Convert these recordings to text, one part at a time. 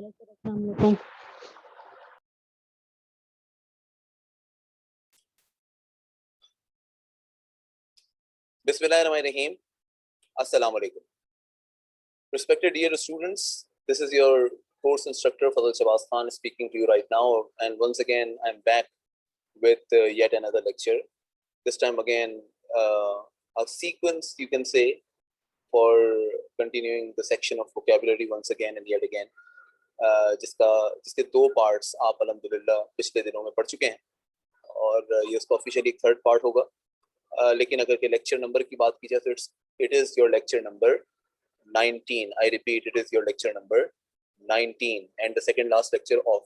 Hello sir, अस्सलाम वालेकुम। Bismillahirrahmanirrahim. Assalamu alaikum. Respected dear students, this is your course instructor Fadl Shabazz Khan speaking to you right now, and once again I'm back with yet another lecture. This time again a sequence, you can say, for continuing the section of vocabulary once again and yet again. जिसके दो parts आप अल्हम्दुलिल्लाह पिछले दिनों में पढ़ चुके हैं, और ये उसका ऑफिशियली एक थर्ड पार्ट होगा. लेकिन अगर के लेक्चर नंबर की बात की जाए तो it is your lecture number 19. I repeat, it is your lecture number 19 and the second last lecture of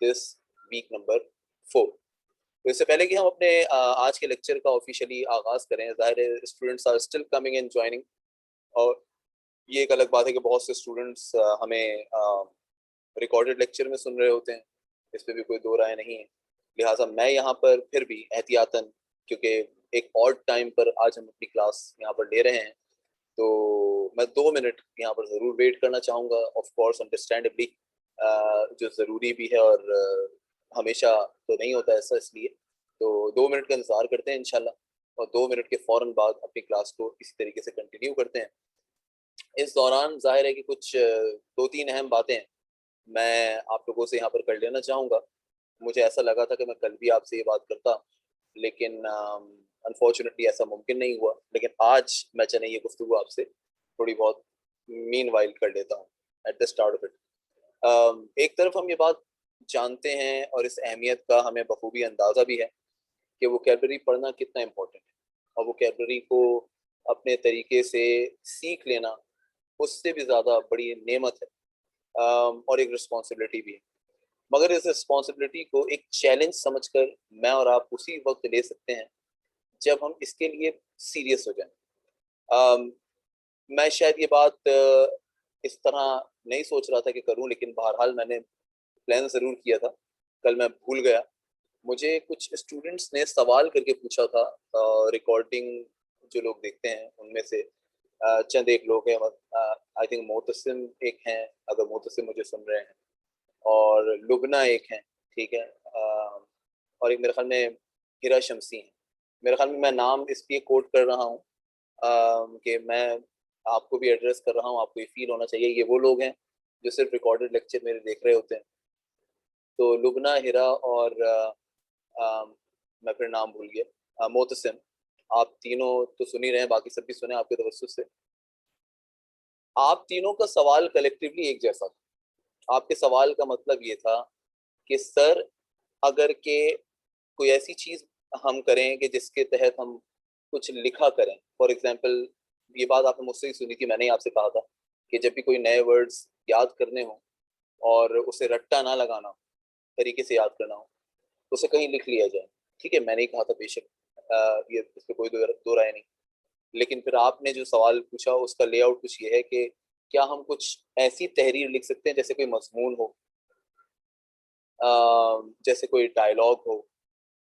this week number 4. तो इससे पहले कि हम अपने आज के लेक्चर का ऑफिशियली आगाज करें, ज़ाहिर है students are still coming and joining, और ये एक अलग बात है कि बहुत से स्टूडेंट्स हमें रिकॉर्डेड लेक्चर में सुन रहे होते हैं, इस पर भी कोई दो राय नहीं है. लिहाजा मैं यहाँ पर फिर भी एहतियातन, क्योंकि एक ऑड टाइम पर आज हम अपनी क्लास यहाँ पर ले रहे हैं, तो मैं 2 मिनट यहाँ पर ज़रूर वेट करना चाहूँगा. ऑफ कोर्स अंडरस्टैंडेबली जो ज़रूरी भी है, और हमेशा तो नहीं होता ऐसा, इसलिए तो 2 मिनट का इंतज़ार करते हैं इंशाल्लाह, और 2 मिनट के फ़ौरन बाद अपनी क्लास को इसी तरीके से कंटिन्यू करते हैं. इस दौरान जाहिर है कि कुछ 2-3 अहम बातें मैं आप लोगों से यहाँ पर कर लेना चाहूँगा. मुझे ऐसा लगा था कि मैं कल भी आपसे ये बात करता, लेकिन अनफॉर्चुनेटली ऐसा मुमकिन नहीं हुआ. लेकिन आज मैं चाहे ये गुफ्तगू आपसे थोड़ी बहुत मीनवाइल कर लेता हूँ at the start of it. एक तरफ हम ये बात जानते हैं और इस अहमियत का हमें बखूबी अंदाज़ा भी है कि वोकैबुलरी पढ़ना कितना इम्पोर्टेंट है, और वोकैबुलरी को अपने तरीके से सीख लेना उससे भी ज़्यादा बड़ी नेमत है, और एक रिस्पॉन्सिबिलिटी भी है. मगर इस रिस्पॉन्सिबिलिटी को एक चैलेंज समझकर मैं और आप उसी वक्त ले सकते हैं जब हम इसके लिए सीरियस हो जाएं. मैं शायद ये बात इस तरह नहीं सोच रहा था कि करूं, लेकिन बहरहाल मैंने प्लान ज़रूर किया था. कल मैं भूल गया. मुझे कुछ स्टूडेंट्स ने सवाल करके पूछा था, रिकॉर्डिंग जो लोग देखते हैं उनमें से चंद एक लोग हैं, आई थिंक मोतसिम एक हैं, अगर मोतसिम मुझे सुन रहे हैं, और लुबना एक हैं, ठीक है, और एक मेरे ख्याल में हिरा शमसी हैं. मेरे ख्याल में मैं नाम इसलिए कोट कर रहा हूँ कि मैं आपको भी एड्रेस कर रहा हूँ, आपको ये फील होना चाहिए ये वो लोग हैं जो सिर्फ रिकॉर्डेड लेक्चर मेरे देख रहे होते हैं. तो लुबना, हिरा और मैं फिर नाम भूल गया, मोतसिम, आप तीनों तो सुन ही रहे हैं, बाकी सब भी सुने आपके तवज्जुह से. आप तीनों का सवाल कलेक्टिवली एक जैसा था. आपके सवाल का मतलब ये था कि सर, अगर के कोई ऐसी चीज़ हम करें कि जिसके तहत हम कुछ लिखा करें, फॉर एग्जांपल, ये बात आपने मुझसे ही सुनी थी, मैंने ही आपसे कहा था कि जब भी कोई नए वर्ड्स याद करने हो और उसे रट्टा ना लगाना हो, तरीके से याद करना हो, तो उसे कहीं लिख लिया जाए. ठीक है, मैंने ही कहा था, बेशक ये इस पर कोई दो राय नहीं. लेकिन फिर आपने जो सवाल पूछा उसका लेआउट कुछ ये है कि क्या हम कुछ ऐसी तहरीर लिख सकते हैं जैसे कोई मजमून हो, जैसे कोई डायलॉग हो,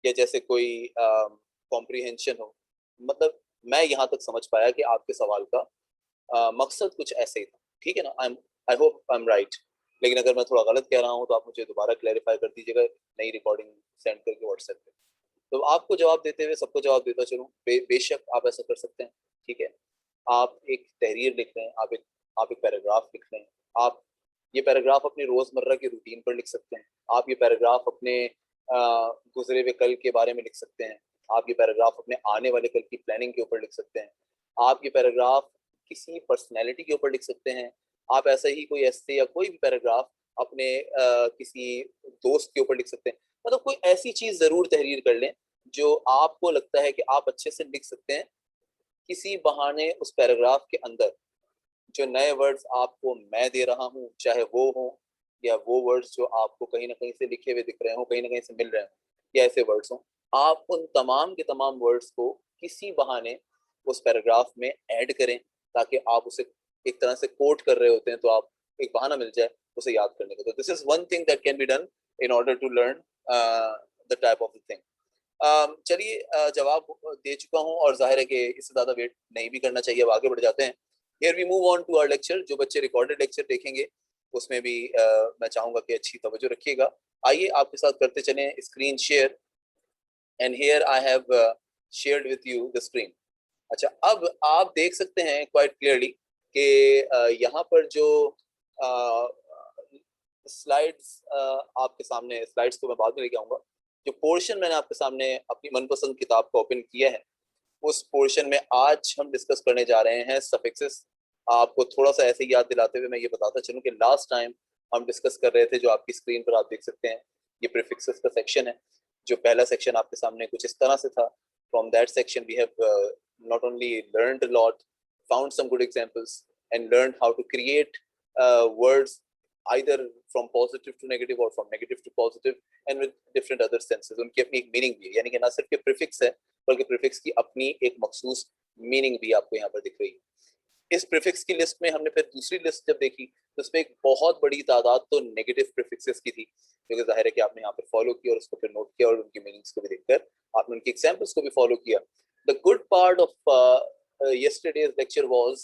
या जैसे कोई कॉम्प्रिहेंशन हो. मतलब मैं यहाँ तक समझ पाया कि आपके सवाल का मकसद कुछ ऐसे ही था. ठीक है ना, I hope I am right. लेकिन अगर मैं थोड़ा गलत कह रहा हूँ तो आप मुझे दोबारा क्लैरिफाई कर दीजिएगा नई रिकॉर्डिंग सेंड करके व्हाट्सएप पे. तो आपको जवाब देते हुए सबको जवाब देता चलूँ, बेशक आप ऐसा कर सकते हैं. ठीक है, आप एक तहरीर लिख रहे हैं, आप एक पैराग्राफ लिख रहे हैं, आप ये पैराग्राफ अपनी रोज़मर्रा की रूटीन पर लिख सकते हैं, आप ये पैराग्राफ अपने गुजरे हुए कल के बारे में लिख सकते हैं, आप ये पैराग्राफ अपने आने वाले कल की प्लानिंग के ऊपर लिख सकते हैं, आप ये पैराग्राफ किसी पर्सनैलिटी के ऊपर लिख सकते हैं, आप ऐसा ही कोई ऐसे या कोई भी पैराग्राफ अपने किसी दोस्त के ऊपर लिख सकते हैं. मतलब कोई ऐसी चीज़ ज़रूर तहरीर कर लें जो आपको लगता है कि आप अच्छे से लिख सकते हैं. किसी बहाने उस पैराग्राफ के अंदर जो नए वर्ड्स आपको मैं दे रहा हूँ, चाहे वो हो या वो वर्ड्स जो आपको कहीं ना कहीं से लिखे हुए दिख रहे हो, कहीं ना कहीं से मिल रहे हो, या ऐसे वर्ड्स हो, आप उन तमाम के तमाम वर्ड्स को किसी बहाने उस पैराग्राफ में ऐड करें, ताकि आप उसे एक तरह से कोट कर रहे होते हैं तो आप एक बहाना मिल जाए उसे याद करने का. तो this is one thing that can be done in order to learn the type of thing. चलिए, जवाब दे चुका हूँ और जाहिर है कि इससे ज़्यादा वेट नहीं भी करना चाहिए, अब आगे बढ़ जाते हैं. Here we move on to our lecture. जो बच्चे रिकॉर्डेड लेक्चर देखेंगे उसमें भी मैं चाहूंगा कि अच्छी तवज्जो रखिएगा। आइए आपके साथ करते चलें screen share, and here I have shared with you the screen. अच्छा, अब आप देख सकते हैं क्वाइट क्लियरली कि यहाँ पर जो स्लाइड्स आपके सामने, स्लाइड्स को मैं बाद में लेके आऊंगा, जो पोर्शन मैंने आपके सामने अपनी मनपसंद किताब को ओपन किया है, उस पोर्शन में आज हम डिस्कस करने जा रहे हैं सफिक्सेस। आपको थोड़ा सा ऐसे याद दिलाते हुए मैं ये बताता चलूं कि लास्ट टाइम हम डिस्कस कर रहे थे, जो आपकी स्क्रीन पर आप देख सकते हैं, ये प्रीफिक्सेस का सेक्शन है। जो पहला सेक्शन आपके सामने कुछ इस तरह से था। From that section we have not only learned a lot, found some good examples, and learned how to create words either from positive to negative or from negative to positive, and with different other senses. उनकी अपनी एक meaning भी है, यानी कि ना सिर्फ के प्रीफिक्स है बल्कि प्रीफिक्स की अपनी एक मखसूस मीनिंग भी आपको यहाँ पर दिख रही है। इस प्रीफिक्स की लिस्ट में हमने फिर दूसरी लिस्ट जब देखी तो उसमें एक बहुत बड़ी तादाद तो नेगेटिव प्रीफिक्सेस की थी, जो कि जाहिर है कि आपने यहाँ पर फॉलो किया और उसको फिर नोट किया और उनकी मीनिंग्स को भी देखकर आपने उनकी एग्जाम्पल्स को भी फॉलो किया। The good part of yesterday's lecture was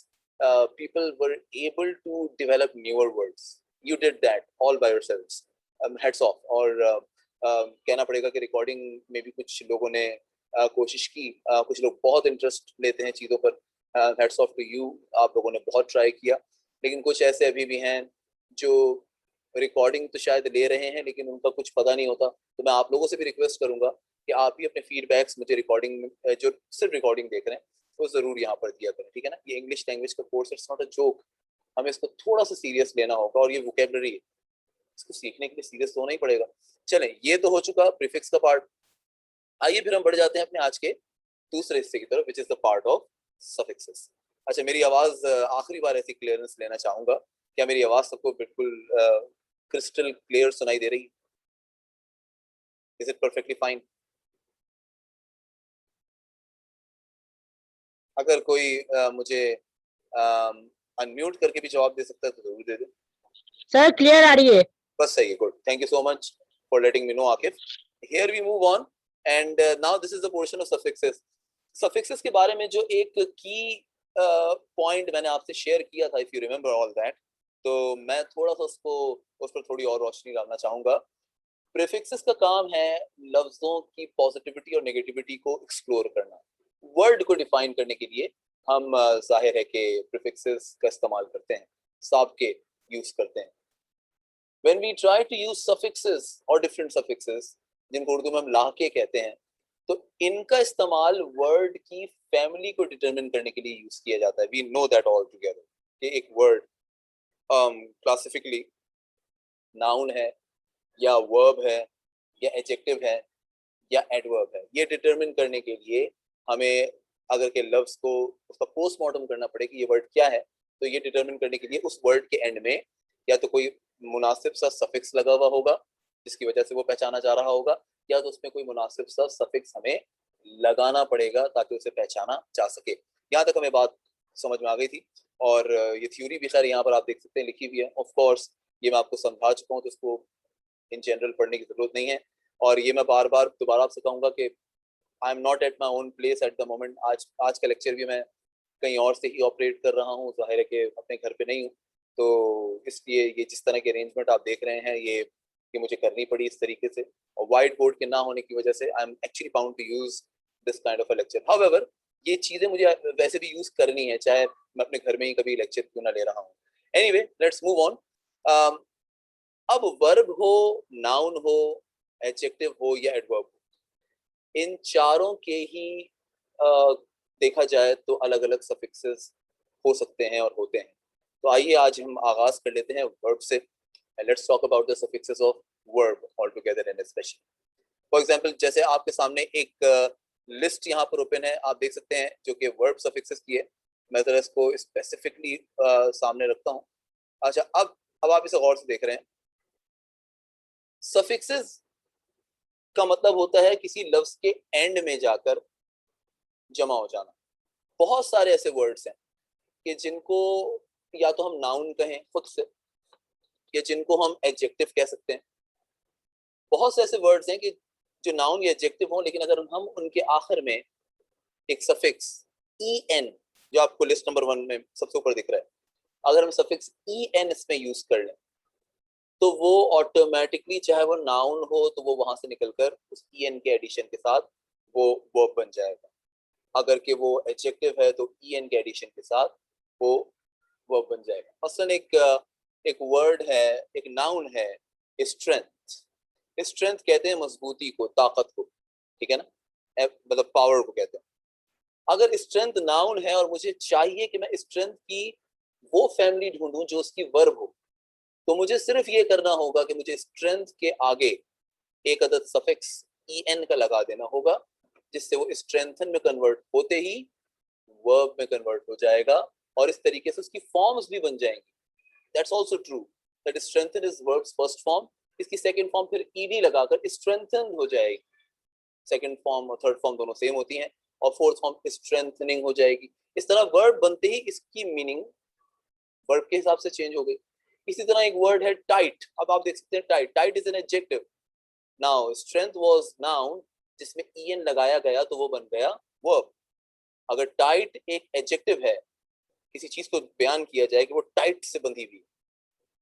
people were able to develop newer words. You did that all by yourselves. Hats off. और कहना पड़ेगा कि रिकॉर्डिंग में भी कुछ लोगों ने कोशिश की, कुछ लोग बहुत इंटरेस्ट लेते हैं चीज़ों पर। हैट्स ऑफ टू यू, आप लोगों ने बहुत ट्राई किया। लेकिन कुछ ऐसे अभी भी हैं जो रिकॉर्डिंग तो शायद ले रहे हैं लेकिन उनका कुछ पता नहीं होता। तो मैं आप लोगों से भी रिक्वेस्ट करूंगा कि आप भी अपने फीडबैक्स मुझे रिकॉर्डिंग में, जो सिर्फ रिकॉर्डिंग देख रहे हैं, वो जरूर यहाँ पर दिया करें, ठीक है ना। ये इंग्लिश लैंग्वेज का course, it's not a joke. हमें इसको थोड़ा सा सीरियस लेना होगा, और ये वोकेबलरी है, इसको सीखने के लिए सीरियस होना ही पड़ेगा। चलें, ये तो हो चुका प्रीफिक्स का पार्ट। आइए फिर हम बढ़ जाते हैं अपने आज के दूसरे हिस्से की तरफ, which is the part of suffixes. अच्छा, मेरी आवाज आखिरी बार ऐसी क्लियरेंस लेना चाहूंगा, क्या मेरी आवाज सबको बिल्कुल क्रिस्टल क्लियर सुनाई दे रही? Is it perfectly fine? अगर कोई मुझे अनम्यूट करके भी जवाब दे सकता है तो जरूर दे दे। सर क्लियर आ रही है? बस सही है, good, thank you so much for letting me know Akif. Here we move on, and now this is the portion of suffixes. Suffixes के बारे में जो एक की पॉइंट मैंने आपसे शेयर किया था, if you remember all that, तो मैं थोड़ा सा उस पर थोड़ी और रोशनी डालना चाहूंगा। प्रीफिक्सेस का काम है लफ्जों की पॉजिटिविटी और नेगेटिविटी को एक्सप्लोर करना। वर्ड को डिफाइन करने के लिए हम जाहिर है कि प्रीफिक्सेस का इस्तेमाल करते हैं, साब के यूज करते हैं। When we try to use suffixes or different suffixes, जिनको उर्दू में हम लाके कहते हैं, तो इनका इस्तेमाल वर्ड की फैमिली को डिटरमिन करने के लिए यूज किया जाता है। We know that all together कि एक वर्ड क्लासिफिकली नाउन है या वर्ब है या एडजेक्टिव है या एडवर्ब है, ये डिटरमिन करने के लिए हमें अगर के लफ्ज को उसका पोस्टमार्टम करना पड़े कि ये वर्ड क्या है, तो ये डिटरमिन करने के लिए उस वर्ड के एंड में या तो कोई मुनासिब सा सफिक्स लगा हुआ होगा जिसकी वजह से वो पहचाना जा रहा होगा, या तो उसमें कोई मुनासिब सा सफिक्स हमें लगाना पड़ेगा ताकि उसे पहचाना जा सके। यहाँ तक हमें बात समझ में आ गई थी, और ये थ्योरी भी खैर यहाँ पर आप देख सकते हैं लिखी हुई है। ऑफ कोर्स ये मैं आपको समझा चुका हूँ, तो इसको इन जनरल पढ़ने की जरूरत नहीं है। और ये मैं बार बार दोबारा आपसे कहूंगा कि I am not at my own place at the moment. आज का लेक्चर भी मैं कहीं और से ही ऑपरेट कर रहा हूँ, जाहिर है कि अपने घर पे नहीं हूँ, तो इसलिए ये जिस तरह के अरेंजमेंट आप देख रहे हैं ये मुझे करनी पड़ी इस तरीके से। और वाइट बोर्ड के ना होने की वजह से I am actually bound to use this kind of a lecture. However ये चीजें मुझे वैसे भी यूज करनी है, चाहे मैं अपने घर में ही कभी लेक्चर क्यों ना ले रहा हूँ। Anyway, let's move on. अब वर्ब हो, नाउन हो, एडजेक्टिव हो या एडवर्ब हो, इन चारों के ही देखा जाए तो अलग अलग सफिक्सेस हो सकते हैं और होते हैं। तो आइए आज हम आगाज कर लेते हैं वर्ब से। Let's talk about the suffixes of verb all together and specially. For example, जैसे आपके सामने एक लिस्ट यहाँ पर ओपन है, आप देख सकते हैं, जो कि वर्ब सफिक्सेस की है। मैं जरा इसको स्पेसिफिकली सामने रखता हूँ। अच्छा, अब आप इसे गौर से देख रहे हैं। सफिक्सेस का मतलब होता है किसी लफ्ज के एंड में जाकर जमा हो जाना। बहुत सारे ऐसे वर्ड्स हैं कि जिनको या तो हम नाउन कहें खुद से, या जिनको हम एडजेक्टिव कह सकते हैं। बहुत से ऐसे वर्ड्स हैं कि जो नाउन या एडजेक्टिव हों, लेकिन अगर हम उनके आखिर में एक सफिक्स en, जो आपको लिस्ट नंबर 1 में सबसे ऊपर दिख रहा है, अगर हम सफिक्स en इसमें यूज कर लें तो वो ऑटोमेटिकली चाहे वो नाउन हो तो वो वहां से निकलकर उस en के एडिशन के साथ वो वर्ब बन जाएगा। अगर कि वो एडजेक्टिव है तो en के एडिशन के साथ वो वर्ब बन जाएगा। मसलन एक वर्ड है, एक नाउन है स्ट्रेंथ। स्ट्रेंथ कहते हैं मजबूती को, ताकत को, ठीक है ना, मतलब पावर को कहते हैं। अगर स्ट्रेंथ नाउन है और मुझे चाहिए कि मैं स्ट्रेंथ की वो फैमिली ढूंढूं जो उसकी वर्ब हो, तो मुझे सिर्फ ये करना होगा कि मुझे स्ट्रेंथ के आगे एक अदद सफिक्स en का लगा देना होगा, जिससे वो स्ट्रेंथन में कन्वर्ट होते ही वर्ब में कन्वर्ट हो जाएगा और इस तरीके से उसकी फॉर्म्स भी बन जाएंगी। That's also true that strengthen is verbs first form, इसकी सेकंड फॉर्म फिर ed लगाकर स्ट्रेंथन हो जाएगी। सेकंड फॉर्म और थर्ड फॉर्म दोनों सेम होती हैं और फोर्थ फॉर्म स्ट्रेंथनिंग हो जाएगी। इस तरह वर्ब बनते ही इसकी मीनिंग वर्ब के हिसाब से चेंज हो गई। इसी तरह एक वर्ड है टाइट। अब आप देख सकते हैं tight, tight is an adjective. Now strength was noun जिसमें en लगाया गया तो वो बन गया वर्ब। अगर टाइट एक एडजेक्टिव है, किसी चीज को बयान किया जाए कि वो टाइट से बंधी हुई,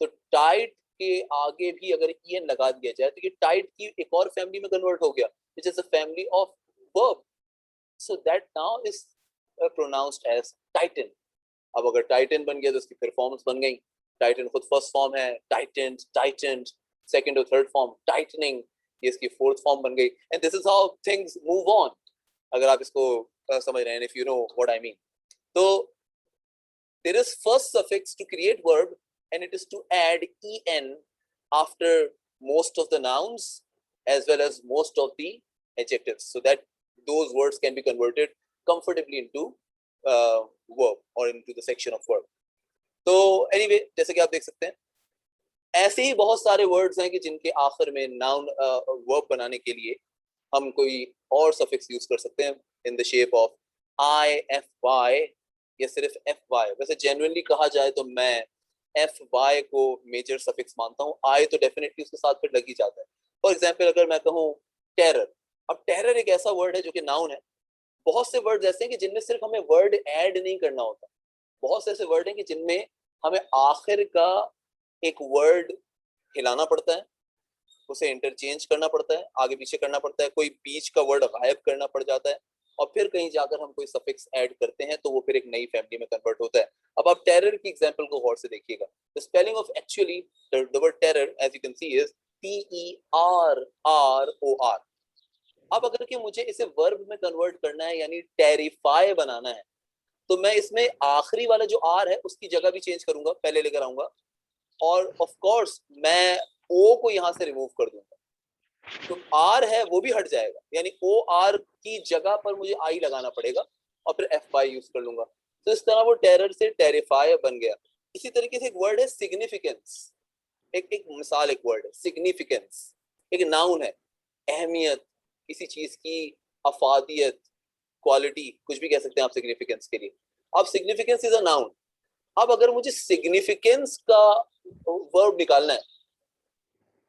तो टाइट के आगे भी अगर en लगा दिया जाए तो ये टाइट की एक और फैमिली में कन्वर्ट हो गया, which is a family of verb. So that now is pronounced as tighten. अब अगर टाइटन बन गया तो उसकी फिर फॉर्म्स बन गई। टाइटन खुद फर्स्ट फॉर्म है, टाइटेंड, टाइटेंड, सेकंड और थर्ड फॉर्म टाइटनिंग, ये इसकी फोर्थ फॉर्म बन गई। And this is how things move on, अगर आप इसको समझ रहे हैं, if you know what I mean. तो there is first suffix to create verb and it is to add en after most of the nouns as well as most of the adjectives, so that those words can be converted comfortably into verb or into the section of verb. तो anyway, जैसे कि आप देख सकते हैं, ऐसे ही बहुत सारे वर्ड्स हैं कि जिनके आखिर में नाउन वर्ब बनाने के लिए हम कोई और सफिक्स यूज कर सकते हैं in the shape of I, F, Y या सिर्फ एफ वाई। वैसे जेन्युइनली कहा जाए तो मैं एफ वाई को मेजर सफिक्स मानता हूँ, आई तो डेफिनेटली उसके साथ फिर लग ही जाता है। फॉर एग्जाम्पल अगर मैं कहूँ टेरर, अब टेरर एक ऐसा वर्ड है जो कि नाउन है। बहुत से वर्ड ऐसे हैं कि जिनमें सिर्फ हमें वर्ड ऐड नहीं करना होता, बहुत से ऐसे वर्ड हैं कि जिनमें हमें आखिर का एक वर्ड हिलाना पड़ता है, उसे इंटरचेंज करना पड़ता है, आगे पीछे करना पड़ता है, कोई बीच का वर्ड गायब करना पड़ जाता है और फिर कहीं जाकर हम कोई सफिक्स ऐड करते हैं तो वो फिर एक नई फैमिली में कन्वर्ट होता है। अब आप टेरर की एग्जांपल को गौर से देखिएगा। The spelling of actually the word terror as you can see is TERROR। अब अगर कि मुझे इसे वर्ब में कन्वर्ट करना है यानी टेरिफाई बनाना है, तो मैं इसमें आखिरी वाला जो आर है उसकी जगह भी चेंज करूंगा, पहले लेकर आऊंगा और ऑफ कोर्स मैं ओ को यहां से रिमूव कर दूंगा, तो आर है वो भी हट जाएगा, यानी ओ आर की जगह पर मुझे आई लगाना पड़ेगा और फिर एफ वाई यूज कर लूंगा। तो इस तरह वो टेरर से टेरिफाई बन गया। इसी तरीके से एक वर्ड है सिग्निफिकेंस। एक मिसाल, एक वर्ड है सिग्निफिकेंस, एक नाउन है, अहमियत, किसी चीज की अफादियत, क्वालिटी, कुछ भी कह सकते हैं आप सिग्निफिकेंस के लिए। अब सिग्निफिकेंस इज अ नाउन। अब अगर मुझे सिग्निफिकेंस का वर्ब निकालना है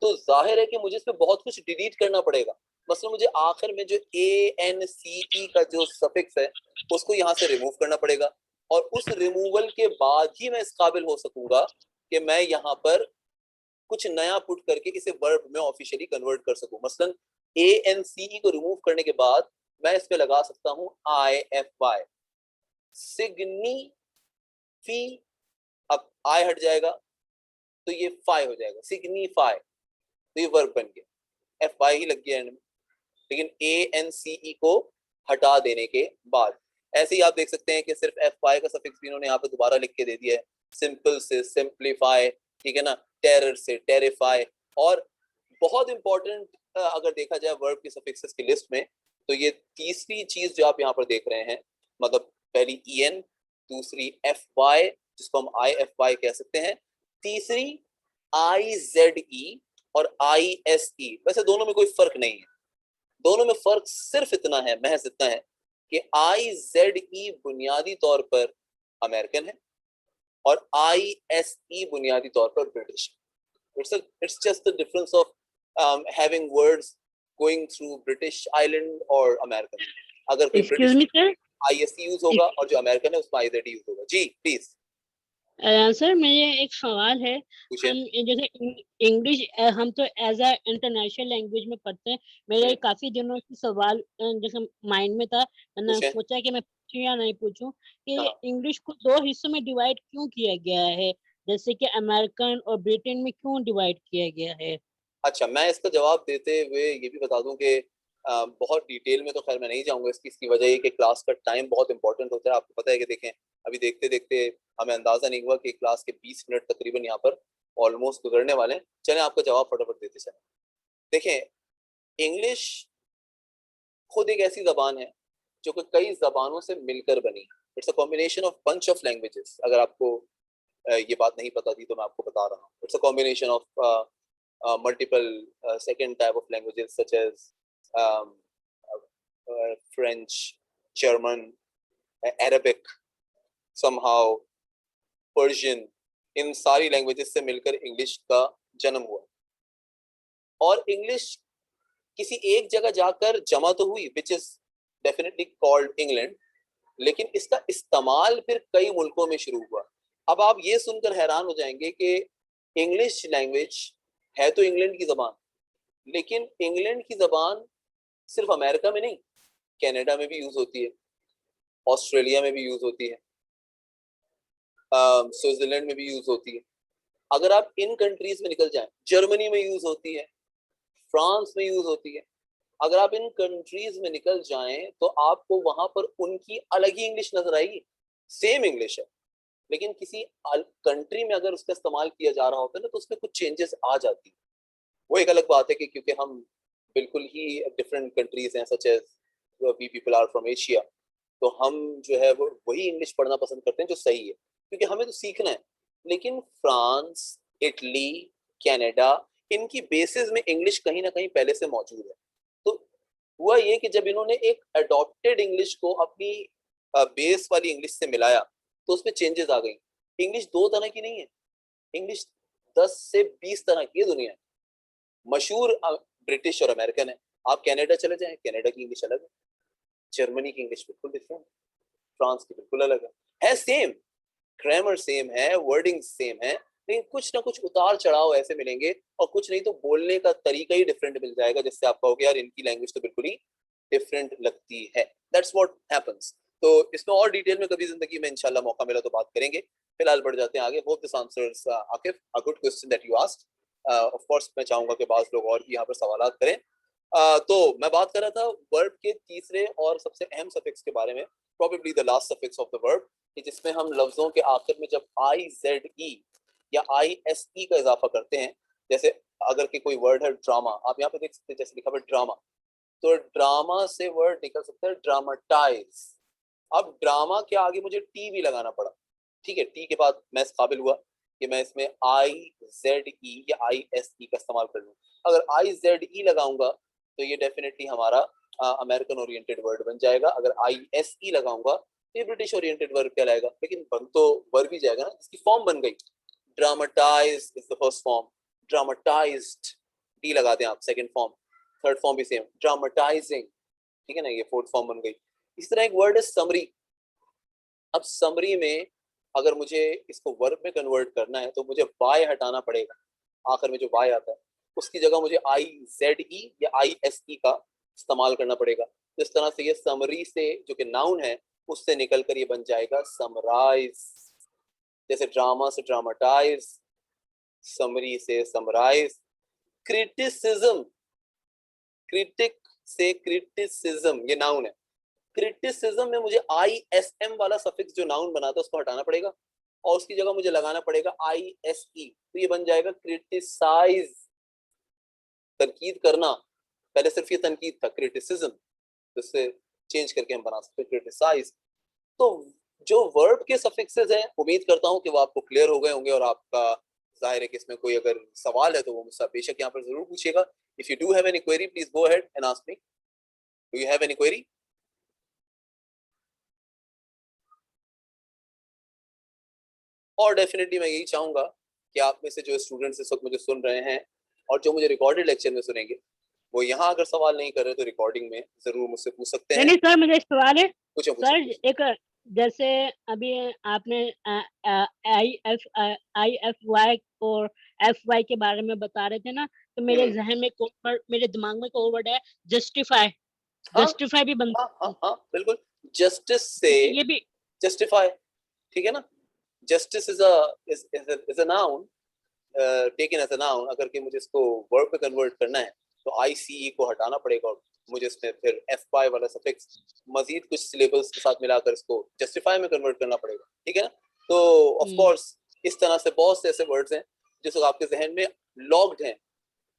तो जाहिर है कि मुझे इसमें बहुत कुछ डिलीट करना पड़ेगा। मतलब मुझे आखिर में जो ANCE का जो सफिक्स है उसको यहाँ से रिमूव करना पड़ेगा और उस रिमूवल के बाद ही मैं इस काबिल हो सकूंगा कि मैं यहाँ पर कुछ नया पुट करके इसे वर्ब में ऑफिशियली कन्वर्ट कर सकूं। मसलन ANCE को रिमूव करने के बाद मैं इस पे लगा सकता हूँ IFY, सिग्निफी। अब आई हट जाएगा तो ये फाई हो जाएगा, सिग्निफाई, तो ये वर्ब बन गया, FY ही लग गया एंड में, लेकिन ANCE को हटा देने के बाद। ऐसे ही आप देख सकते हैं कि सिर्फ FY का सफिक्स भी इन्होंने यहाँ पे दोबारा लिख के दे दिया है, सिंपल से सिंप्लीफाई, ठीक है ना, टेरर से टेरिफाई। और बहुत इंपॉर्टेंट अगर देखा जाए वर्ब की सफिक्सेस की लिस्ट में, तो ये तीसरी चीज जो आप यहाँ पर देख रहे हैं, मतलब पहली EN, दूसरी FY जिसको हम IFY कह सकते हैं, तीसरी IZE और ISE। वैसे दोनों में कोई फर्क नहीं है, दोनों में फर्क सिर्फ इतना है, महज इतना है कि IZE बुनियादी तौर पर अमेरिकन है और ISE बुनियादी तौर पर British. It's just the difference of having words going through British Island और American। अगर कोई Excuse me, British sir. ISE use होगा और जो अमेरिकन है उसमें IZE यूज होगा। जी प्लीज। सर मेरे एक सवाल है। पूछिए। हम जैसे इंग्लिश हम तो एज अ इंटरनेशनल लैंग्वेज में पढ़ते हैं। मेरे काफी दिनों से सवाल जैसे माइंड में था, मैंने पूछिए। सोचा कि मैं पूछूं या नहीं पूछूं कि हाँ। इंग्लिश को दो हिस्सों में डिवाइड क्यों किया गया है, जैसे कि अमेरिकन और ब्रिटेन में क्यों डिवाइड किया गया है। अच्छा, मैं इसका जवाब देते हुए ये भी बता दूं कि बहुत डिटेल में तो खैर मैं नहीं जाऊंगा। इसकी वजह ये कि क्लास का टाइम बहुत इंपॉर्टेंट होता है। आपको पता है कि देखें, अभी देखते देखते हमें अंदाजा नहीं हुआ कि क्लास के 20 मिनट तकरीबन यहाँ पर ऑलमोस्ट गुजरने वाले हैं। चलें आपका जवाब फटाफट देते चलें। देखें, इंग्लिश खुद एक ऐसी जबान है जो कि कई जबानों से मिलकर बनी है। It's a combination of bunch of languages. अगर आपको ये बात नहीं पता थी तो मैं आपको बता रहा हूँ। It's a combination of multiple second type of languages such as um, French, German, Arabic, somehow Persian। इन सारी लैंग्वेजेस से मिलकर इंग्लिश का जन्म हुआ। और इंग्लिश किसी एक जगह जाकर जमा तो हुई, which is definitely called England, लेकिन इसका इस्तेमाल फिर कई मुल्कों में शुरू हुआ। अब आप ये सुनकर हैरान हो जाएंगे कि इंग्लिश लैंग्वेज है तो इंग्लैंड की जबान, लेकिन इंग्लैंड की जबान सिर्फ अमेरिका में नहीं, कनाडा में भी यूज होती है, ऑस्ट्रेलिया में भी यूज होती है, स्विट्जरलैंड में भी यूज होती है। अगर आप इन कंट्रीज में निकल जाएं, जर्मनी में यूज होती है, फ्रांस में यूज होती है। अगर आप इन कंट्रीज में निकल जाएं तो आपको वहां पर उनकी अलग ही इंग्लिश नजर आएगी। सेम इंग्लिश है, लेकिन किसी कंट्री में अगर उसका इस्तेमाल किया जा रहा होता है ना, तो उसमें कुछ चेंजेस आ जाती है। वो एक अलग बात है कि क्योंकि हम बिल्कुल ही डिफरेंट कंट्रीज हैं, such as we people are from Asia, तो हम जो है वो वही इंग्लिश पढ़ना पसंद करते हैं जो सही है, क्योंकि हमें तो सीखना है। लेकिन फ्रांस, इटली, कनाडा, इनकी बेसिस में इंग्लिश कहीं ना कहीं पहले से मौजूद है। तो हुआ ये कि जब इन्होंने एक अडॉप्टेड इंग्लिश को अपनी बेस वाली इंग्लिश से मिलाया, तो उसमें चेंजेस आ गई। इंग्लिश दो तरह की नहीं है, इंग्लिश 10 से 20 तरह की है दुनिया। मशहूर ब्रिटिश और अमेरिकन है। आप कनाडा चले जाएं, कनाडा की इंग्लिश अलग है, जर्मनी की इंग्लिश बिल्कुल डिफरेंट, फ्रांस की बिल्कुल अलग है सेम, ग्रामर सेम है, वर्डिंग सेम है, लेकिन कुछ ना कुछ उतार चढ़ाव ऐसे मिलेंगे, और कुछ नहीं तो बोलने का तरीका ही डिफरेंट मिल जाएगा, जिससे आप कहोगे यार इनकी लैंग्वेज तो बिल्कुल ही डिफरेंट लगती है। That's what happens. तो इसमें और डिटेल में कभी जिंदगी में इंशाल्लाह मौका मिला तो बात करेंगे। फिलहाल बढ़ जाते हैं आगे। Hope this answers Akif a good question that you asked. Of course मैं चाहूंगा कि बाज लोग और भी यहाँ पर सवाल करें। तो मैं बात कर रहा था वर्ब के तीसरे और सबसे अहम सफिक्स के बारे में, probably the last suffix of the verb, कि जिसमें हम लफ्जों के आखिर में जब आई जेड ई या आई एस ई का इजाफा करते हैं। जैसे अगर कि कोई वर्ड है ड्रामा, आप यहाँ पे देख सकते हैं जैसे लिखा हुआ ड्रामा, तो ड्रामा से वर्ड निकल सकता है ड्रामाटाइज। अब ड्रामा के आगे मुझे टी भी लगाना पड़ा, ठीक है, टी के बाद मैं इस काबिल हुआ कि मैं इसमें आई जेड ई या आई एस ई का इस्तेमाल कर लूँ। अगर आई जेड ई लगाऊंगा तो ये डेफिनेटली हमारा अमेरिकन ओरिएंटेड वर्ड बन जाएगा। अगर आई एस ई लगाऊंगा तो ये ब्रिटिश ओरिएंटेड वर्ड कहलाएगा। लेकिन बन तो वर्ब ही जाएगा ना, इसकी फॉर्म बन गई। Dramatise is the first form, dramatised, D लगा दें आप, सेकंड फॉर्म, थर्ड फॉर्म भी सेम, ड्रामाटाइजिंग, ठीक है ना, ये फोर्थ फॉर्म बन गई। इस तरह एक वर्ड है समरी। अब समरी में अगर मुझे इसको वर्ब में कन्वर्ट करना है तो मुझे वाई हटाना पड़ेगा, आखिर में जो वाई आता है उसकी जगह मुझे आई जेड ई या आई एस ई का इस्तेमाल करना पड़ेगा। तो इस तरह से ये समरी से जो कि नाउन है उससे निकल कर ये बन जाएगा समराइज। जैसे ड्रामा से ड्रामाटाइज, समरी से समराइज। क्रिटिसिज्म, क्रिटिक से क्रिटिसिज्म, ये नाउन है। क्रिटिसिज्म में मुझे आई एस एम वाला सफिक्स जो नाउन बनाता है उसको हटाना पड़ेगा, और उसकी जगह मुझे लगाना पड़ेगा आई एस ई, तो ये बन जाएगा क्रिटिसाइज, तनकीद करना। पहले सिर्फ ये तनकीद था क्रिटिसिज्म, जिससे चेंज करके हम बना सकते हैं क्रिटिसाइज। तो जो वर्ब के सफिक्सेस हैं, उम्मीद करता हूँ कि वो आपको क्लियर हो गए होंगे, और आपका जाहिर है कि इसमें कोई अगर सवाल है तो वो मुझसे बेशक यहाँ पर जरूर पूछिएगा। If you do have any query please go ahead and ask me. Do you have any query? और डेफिनेटली मैं यही चाहूंगा कि आप में से जो स्टूडेंट्स इस वक्त मुझे सुन रहे हैं और जो मुझे रिकॉर्डेड लेक्चर में सुनेंगे, वो यहाँ अगर सवाल नहीं कर रहे तो रिकॉर्डिंग में जरूर मुझसे पूछ सकते नहीं हैं। नहीं सर, मुझे एक सवाल है। पूछे पूछे सर पूछे। एक जैसे अभी आपने IFY और FY के बारे में बता रहे थे ना, तो मेरे हम्म, ज़हन में एक और वर्ड, मेरे दिमाग में एक और वर्ड है, जस्टिफाई। हाँ जस्टिफाई भी हाँ बनता हाँ है, हाँ बिल्कुल, जस्टिस से ठीक है? ये भी जस्टिफाई, ठीक है ना। Justice is a is a noun, taken as a noun. अगर कि मुझे इसको वर्ब पे कन्वर्ट करना है तो ICE को हटाना पड़ेगा और मुझे इसमें फिर FY वाला सफिक्स मजीद कुछ सिलेबल्स के साथ मिलाकर इसको जस्टिफाई में कन्वर्ट करना पड़ेगा, ठीक है ना। तो ऑफ हुँ, कोर्स इस तरह से बहुत से ऐसे वर्ड्स हैं जो आपके जहन में लॉक्ड हैं।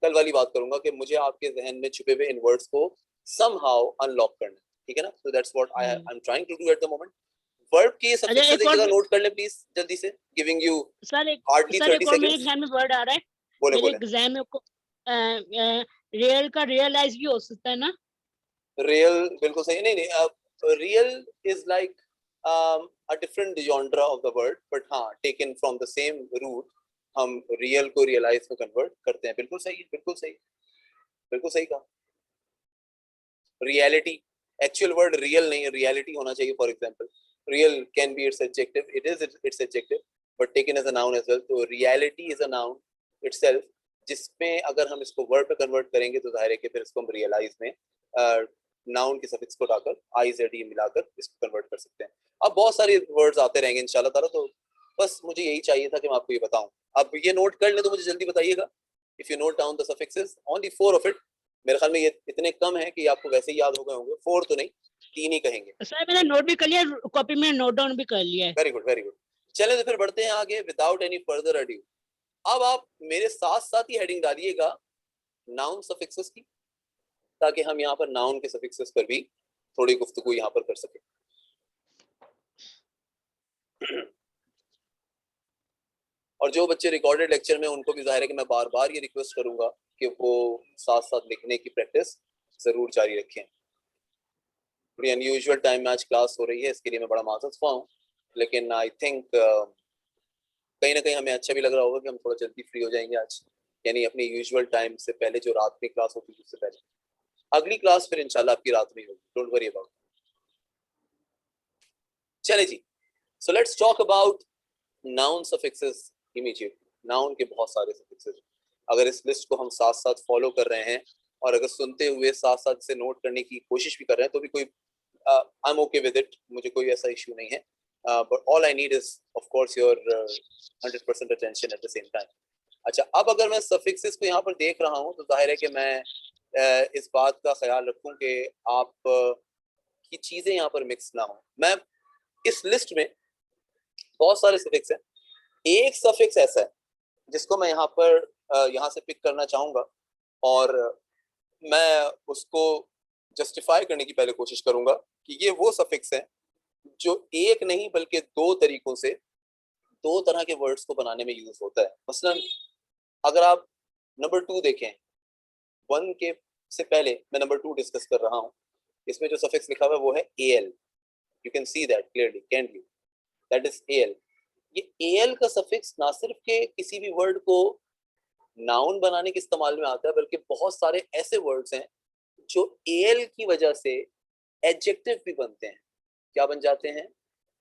कल वाली बात करूंगा कि मुझे आपके जहन में छुपे हुए इन वर्ड्स को समहाउ अनलॉक करना है, ठीक है ना। सो दैट्स व्हाट आई हुँ। Am trying to do at the moment. Verb के अच्छा, सफिक्सेस एक एक और जगह नोट कर ले प्लीज जल्दी से, गिविंग यू हार्डली सर, 30 एक और मेरे सेकेंड्स। ज़हन में वर्ड आ रहा है, बोले मेरे बोले। ज़हन में को रियल का रियलाइज़ भी हो सकता है ना? रियल बिल्कुल सही, नहीं नहीं, real is like a different genre of the word, but हाँ taken from the same root हम रियल को रियलाइज में कन्वर्ट करते हैं। बिल्कुल सही है, बिल्कुल सही, बिल्कुल सही कहा। रियलिटी, एक्चुअल वर्ड रियल नहीं है, रियलिटी होना चाहिए। For example real can be its adjective, it is its adjective, but taken as a noun as well. तो reality is a noun itself, जिसमें अगर हम इसको वर्ड पे कन्वर्ट करेंगे तो जाहिर है कि फिर इसको हम रियलाइज में नाउन के सफिक्स को डालकर IZD मिलाकर इसको कन्वर्ट कर सकते हैं। अब बहुत सारे वर्ड्स आते रहेंगे इंशाल्लाह ताला, तो बस मुझे यही चाहिए था कि मैं आपको ये बताऊं। अब ये नोट कर ले तो मुझे जल्दी बताइएगा। If you note down the suffixes, only 4 of it. मेरे ख्याल में ये इतने कम है कि आपको वैसे ही याद हो गए होंगे। 4 तो नहीं, 3 ही कहेंगे। सर, मैंने नोट भी कर लिया, कॉपी में नोट डाउन भी कर लिया है। Very good, very good. चलें तो फिर बढ़ते हैं आगे विदाउट एनी फर्दर अड्यू। अब आप मेरे साथ साथ ही हेडिंग डालिएगा नाउन सफिक्सेस की, ताकि हम यहाँ पर नाउन के सफिक्सेस पर भी थोड़ी गुफ्तगू यहाँ पर कर सकें। और जो बच्चे रिकॉर्डेड लेक्चर में, उनको भी जाहिर है कि मैं बार बार ये रिक्वेस्ट करूंगा कि वो साथ साथ लिखने की प्रैक्टिस जरूर जारी रखें। थोड़ी अनयूजुअल टाइम में आज क्लास हो रही है, इसके लिए मैं बड़ा माजूर हूँ, लेकिन आई थिंक कहीं ना कहीं हमें अच्छा भी लग रहा होगा कि हम थोड़ा जल्दी फ्री हो जाएंगे आज, यानी अपने यूजुअल टाइम से पहले। जो रात में क्लास होती है उससे पहले अगली क्लास फिर इंशाल्लाह आपकी रात में होगी, डोंट वरी अबाउट। चले जी, so let's talk about noun suffixes immediately. Noun के बहुत सारे सफिक्सेस, अगर इस लिस्ट को हम साथ साथ फॉलो कर रहे हैं और अगर सुनते हुए साथ साथ इसे नोट करने की कोशिश भी कर रहे हैं तो भी कोई I am okay with it, मुझे कोई ऐसा इशू नहीं है। But all I need is of course your 100% attention at the same time. अच्छा, अब अगर मैं सफिक्सेस को यहाँ पर देख रहा हूँ तो जाहिर है कि मैं इस बात का ख्याल रखूं कि आप की चीजें यहाँ पर मिक्स ना हो। मैं इस लिस्ट में बहुत सारे सफिक्स हैं, एक सफिक्स ऐसा है जिसको मैं यहाँ पर यहाँ से पिक करना चाहूंगा और मैं उसको जस्टिफाई करने की पहले कोशिश करूंगा कि ये वो सफिक्स है जो एक नहीं बल्कि दो तरीकों से दो तरह के वर्ड्स को बनाने में यूज होता है। मसलन अगर आप नंबर 2 देखें, 1 के से पहले मैं नंबर 2 डिस्कस कर रहा हूँ, इसमें जो सफिक्स लिखा हुआ है वो है AL। You can see that clearly, can you? That is AL। ये AL का सफिक्स ना सिर्फ के किसी भी वर्ड को नाउन बनाने के इस्तेमाल में आता है, बल्कि बहुत सारे ऐसे वर्ड्स हैं जो AL की वजह से एडजेक्टिव भी बनते हैं। क्या बन जाते हैं?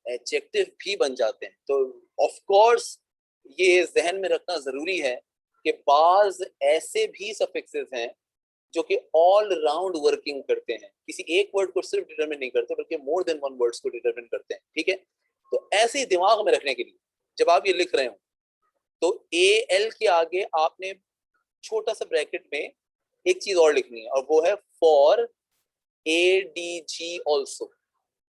एडजेक्टिव भी बन जाते हैं। तो ऑफ कोर्स ये जहन में रखना जरूरी है कि बाज ऐसे भी सफिक्सेस हैं जो कि ऑल राउंड वर्किंग करते हैं, किसी एक वर्ड को सिर्फ डिटरमिन नहीं करते बल्कि मोर देन वन वर्ड्स को डिटरमिन करते हैं, ठीक है। तो ऐसे ही दिमाग में रखने के लिए जब आप ये लिख रहे हो तो AL के आगे आपने छोटा सा ब्रैकेट में एक चीज और लिखनी है और वो है फॉर ADG ऑल्सो।